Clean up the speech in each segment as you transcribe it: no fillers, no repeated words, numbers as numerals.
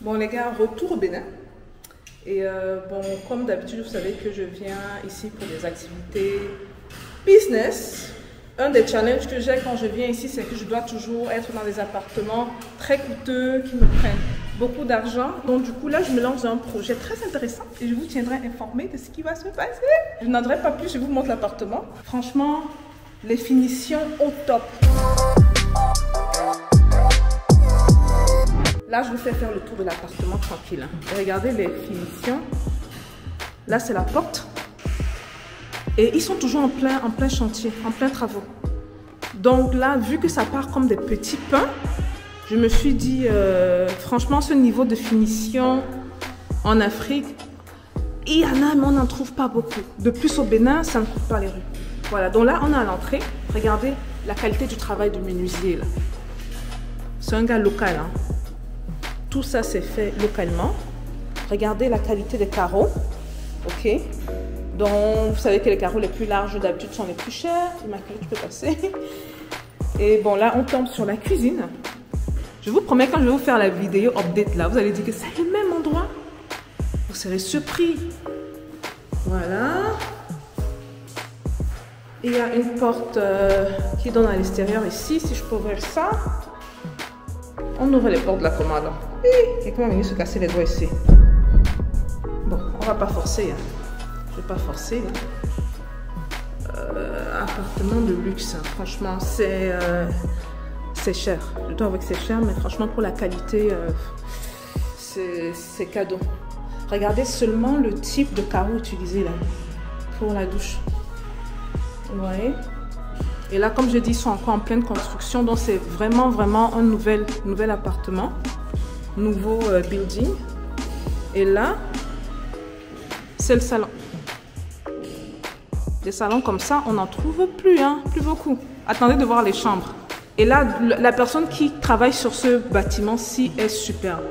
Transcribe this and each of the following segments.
Bon les gars, retour au Bénin. Et bon, comme d'habitude, vous savez que je viens ici pour des activités business. Un des challenges que j'ai quand je viens ici, c'est que je dois toujours être dans des appartements très coûteux qui me prennent beaucoup d'argent. Donc du coup, là, je me lance dans un projet très intéressant et je vous tiendrai informé de ce qui va se passer. Je n'en dirai pas plus, je vous montre l'appartement. Franchement, les finitions au top. Là, je vous fais faire le tour de l'appartement tranquille. Et regardez les finitions. Là, c'est la porte. Et ils sont toujours en plein chantier, en plein travaux. Donc là, vu que ça part comme des petits pains, je me suis dit, franchement, ce niveau de finition en Afrique, il y en a, mais on n'en trouve pas beaucoup. De plus, au Bénin, ça ne coûte pas les rues. Voilà, donc là, on est à l'entrée. Regardez la qualité du travail du menuisier. C'est un gars local, hein. Tout ça, c'est fait localement. Regardez la qualité des carreaux. Ok. Donc, vous savez que les carreaux les plus larges, d'habitude, sont les plus chers. Immaculée, tu peux passer. Et bon, là, on tombe sur la cuisine. Je vous promets, quand je vais vous faire la vidéo update, là, vous allez dire que c'est le même endroit. Vous serez surpris. Voilà. Il y a une porte qui donne à l'extérieur ici. Si je peux ouvrir ça. On ouvre les portes de la commande. Quelqu'un va venir se casser les doigts ici. Bon, on va pas forcer. Hein. Je vais pas forcer. Appartement de luxe. Hein. Franchement, c'est cher. Je dois avouer que c'est cher, mais franchement, pour la qualité, c'est cadeau. Regardez seulement le type de carreau utilisé là pour la douche. Vous voyez? Et là, comme je dis, ils sont encore en pleine construction. Donc, c'est vraiment un nouvel appartement. Nouveau building. Et là, c'est le salon. Des salons comme ça, on n'en trouve plus, hein, plus beaucoup. Attendez de voir les chambres. Et là, la personne qui travaille sur ce bâtiment-ci est superbe.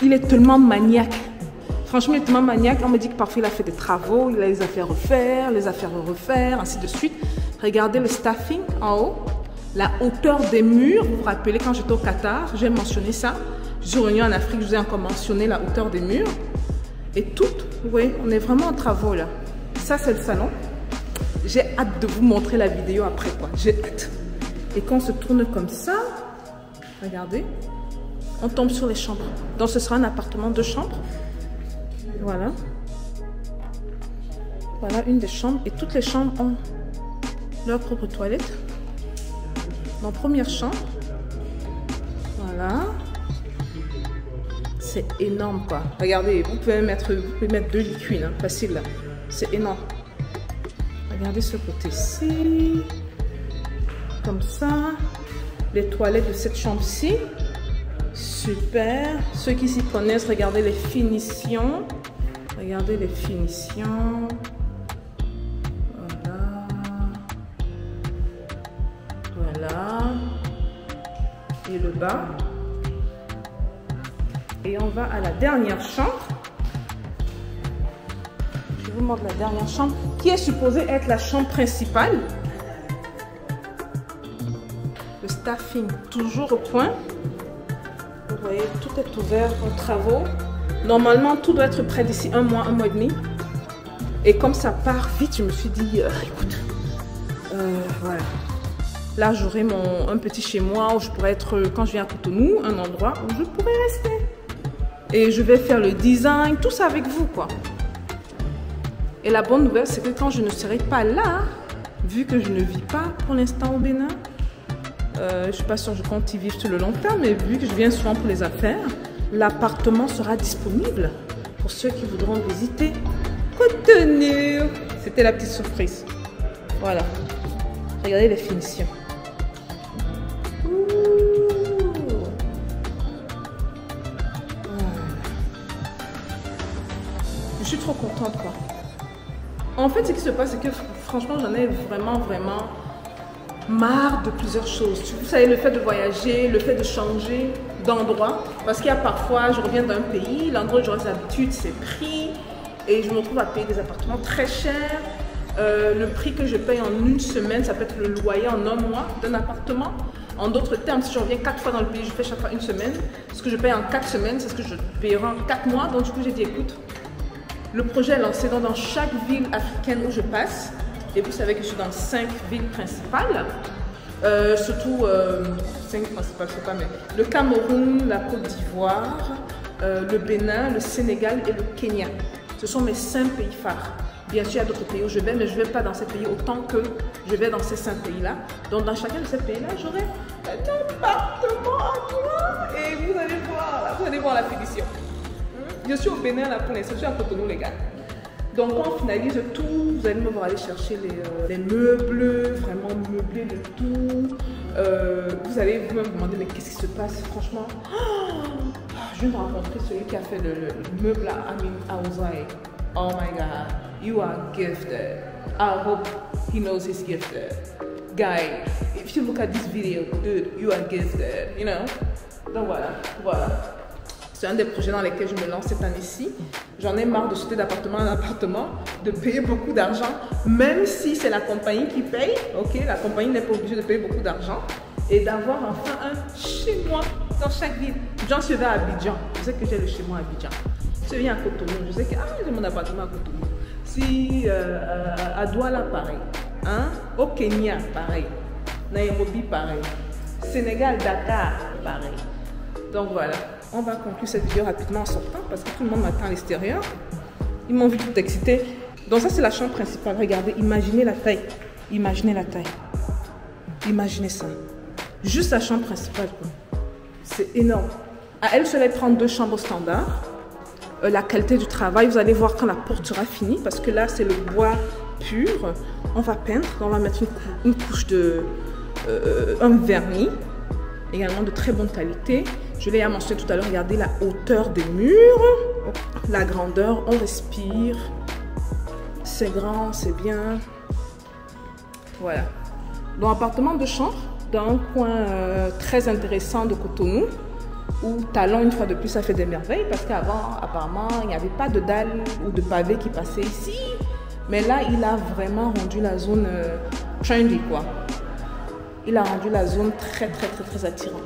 Il est tellement maniaque. Franchement, il est tellement maniaque. On me dit que parfois, il a fait des travaux, il a les affaires refaire, les affaires refaire, ainsi de suite. Regardez le staffing en haut, la hauteur des murs. Vous vous rappelez, quand j'étais au Qatar, j'ai mentionné ça. Je suis revenue en Afrique, je vous ai encore mentionné la hauteur des murs. Et tout, vous voyez, on est vraiment en travaux là. Ça, c'est le salon. J'ai hâte de vous montrer la vidéo après, quoi. J'ai hâte. Et quand on se tourne comme ça, regardez, on tombe sur les chambres. Donc, ce sera un appartement de chambres. Voilà. Voilà une des chambres. Et toutes les chambres ont leur propre toilette. Dans première chambre. Voilà. C'est énorme, quoi. Regardez, vous pouvez mettre 2 lits cuits, hein, facile là. C'est énorme. Regardez ce côté-ci. Comme ça. Les toilettes de cette chambre-ci. Super. Ceux qui s'y connaissent, regardez les finitions. Regardez les finitions. Voilà. Voilà. Et le bas. Et on va à la dernière chambre. Je vous montre la dernière chambre qui est supposée être la chambre principale. Le staffing toujours au point. Vous voyez, tout est ouvert aux travaux. Normalement, tout doit être prêt d'ici un mois et demi. Et comme ça part vite, je me suis dit, écoute, voilà. Là, j'aurai un petit chez moi où je pourrais être, quand je viens à Cotonou, un endroit où je pourrais rester. Et je vais faire le design, tout ça avec vous, quoi. Et la bonne nouvelle, c'est que quand je ne serai pas là, vu que je ne vis pas pour l'instant au Bénin, je ne suis pas sûre que je compte y vivre sur le long terme, mais vu que je viens souvent pour les affaires, l'appartement sera disponible pour ceux qui voudront visiter Cotonou. C'était la petite surprise. Voilà. Regardez les finitions. Je suis trop contente, quoi. En fait, ce qui se passe, c'est que franchement, j'en ai vraiment marre de plusieurs choses. Vous savez, le fait de voyager, le fait de changer d'endroit. Parce qu'il y a parfois, je reviens d'un pays, l'endroit où j'aurais l'habitude, c'est pris. Et je me retrouve à payer des appartements très chers. Le prix que je paye en une semaine, ça peut être le loyer en un mois d'un appartement. En d'autres termes, si je reviens 4 fois dans le pays, je fais chaque fois une semaine. Ce que je paye en 4 semaines, c'est ce que je payerai en 4 mois. Donc du coup, j'ai dit, écoute, le projet est lancé dans chaque ville africaine où je passe. Et vous savez que je suis dans 5 villes principales. Surtout 5 principales, je sais pas, mais le Cameroun, la Côte d'Ivoire, le Bénin, le Sénégal et le Kenya. Ce sont mes 5 pays phares. Bien sûr, il y a d'autres pays où je vais, mais je ne vais pas dans ces pays autant que je vais dans ces 5 pays-là. Donc, dans chacun de ces pays-là, j'aurai un appartement à moi et vous allez voir la finition. Je suis au Bénin là pour l'instant, je suis à Cotonou, les gars. Donc, quand on finalise tout, vous allez me voir aller chercher les meubles, vraiment meubler le tout. Vous allez vous-même vous demander, mais qu'est-ce qui se passe? Franchement, je viens de rencontrer celui qui a fait le meuble à Amin Aouzaï. Oh my God, you are gifted. I hope he knows he's gifted. Guy, if you look at this video, dude, you are gifted, you know. Donc voilà. C'est un des projets dans lesquels je me lance cette année-ci. J'en ai marre de sauter d'appartement en appartement, de payer beaucoup d'argent, même si c'est la compagnie qui paye. Ok, la compagnie n'est pas obligée de payer beaucoup d'argent. Et d'avoir enfin un chez moi dans chaque ville. J'en suis vers Abidjan. Je sais que j'ai le chez moi à Abidjan. Je viens à Cotonou. Je sais que j'ai mon appartement à Cotonou. Si à Douala, pareil. Hein? Au Kenya, pareil. Nairobi, pareil. Sénégal, Dakar, pareil. Donc voilà. On va conclure cette vidéo rapidement en sortant parce que tout le monde m'attend à l'extérieur. Ils m'ont vu tout excité. Donc ça, c'est la chambre principale. Regardez, imaginez la taille. Imaginez la taille. Imaginez ça. Juste la chambre principale. C'est énorme. À elle seule, elle prend 2 chambres standards. La qualité du travail, vous allez voir quand la porte sera finie. Parce que là, c'est le bois pur. On va peindre. On va mettre une couche de... un vernis. Également de très bonne qualité. Je l'ai mentionné tout à l'heure, regardez la hauteur des murs, la grandeur, on respire. C'est grand, c'est bien. Voilà. Donc, appartement de chambre dans un coin très intéressant de Cotonou, où Talon, une fois de plus, ça fait des merveilles, parce qu'avant, apparemment, il n'y avait pas de dalles ou de pavés qui passaient ici. Mais là, il a vraiment rendu la zone trendy, quoi. Il a rendu la zone très attirante.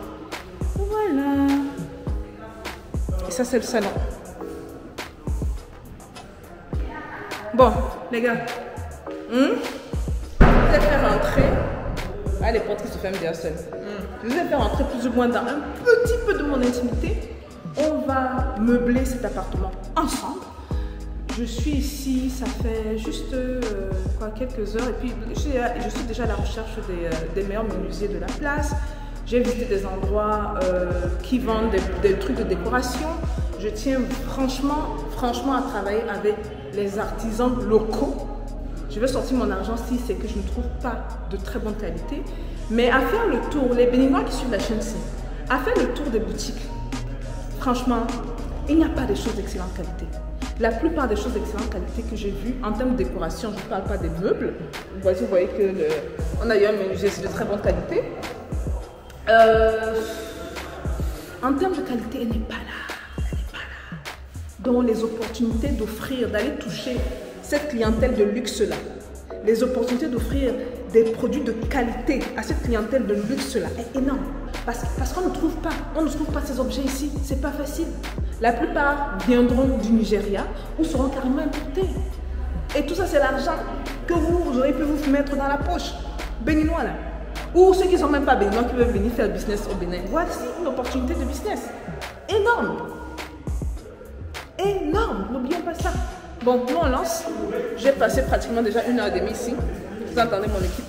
Voilà. Et ça, c'est le salon. Bon, les gars. Je vais faire rentrer. Ah, les portes qui se ferment déjà seules. Je vais faire rentrer plus ou moins dans un petit peu de mon intimité. On va meubler cet appartement ensemble. Je suis ici, ça fait juste quelques heures. Et puis, je suis déjà à la recherche des meilleurs menuisiers de la place. J'ai visité des endroits qui vendent des trucs de décoration. Je tiens franchement à travailler avec les artisans locaux. Je vais sortir mon argent si c'est que je ne trouve pas de très bonne qualité. Mais à faire le tour, les Béninois qui suivent la chaîne-ci, à faire le tour des boutiques, franchement, il n'y a pas de choses d'excellente qualité. La plupart des choses d'excellente qualité que j'ai vues en termes de décoration, je ne parle pas des meubles. Vous voyez que on a eu un menuisier de très bonne qualité. En termes de qualité, elle n'est pas là. Donc les opportunités d'offrir, d'aller toucher cette clientèle de luxe-là, les opportunités d'offrir des produits de qualité à cette clientèle de luxe-là est énorme. Parce qu'on ne trouve pas ces objets ici, c'est pas facile. La plupart viendront du Nigeria ou seront carrément importés. Et tout ça, c'est l'argent que vous aurez pu vous mettre dans la poche. Béninois là. Ou ceux qui ne sont même pas béninois qui veulent venir faire business au Bénin. Voici une opportunité de business. Énorme. Énorme. N'oublions pas ça. Bon, nous on lance. J'ai passé pratiquement déjà 1h30 ici. Vous entendez mon équipe.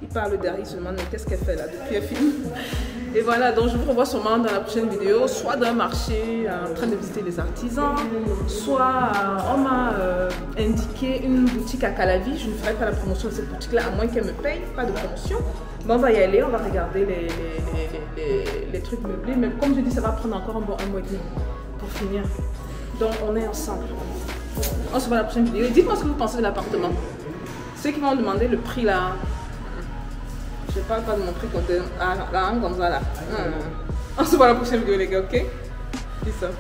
Il parle derrière, il se demande qu'est-ce qu'elle fait là depuis elle filme. Et voilà, donc je vous revois sûrement dans la prochaine vidéo, soit dans un marché en train de visiter les artisans, soit on m'a indiqué une boutique à Calavi. Je ne ferai pas la promotion de cette boutique-là, à moins qu'elle me paye, pas de promotion. Mais on va y aller, on va regarder les trucs meublés. Mais comme je dis, ça va prendre encore un mois et demi pour finir. Donc on est ensemble. On se voit dans la prochaine vidéo. Dites-moi ce que vous pensez de l'appartement. Ceux qui m'ont demandé le prix là. Je ne parle pas de mon prix quand là, comme ça là. On se voit dans la prochaine vidéo les gars, ok? Peace out.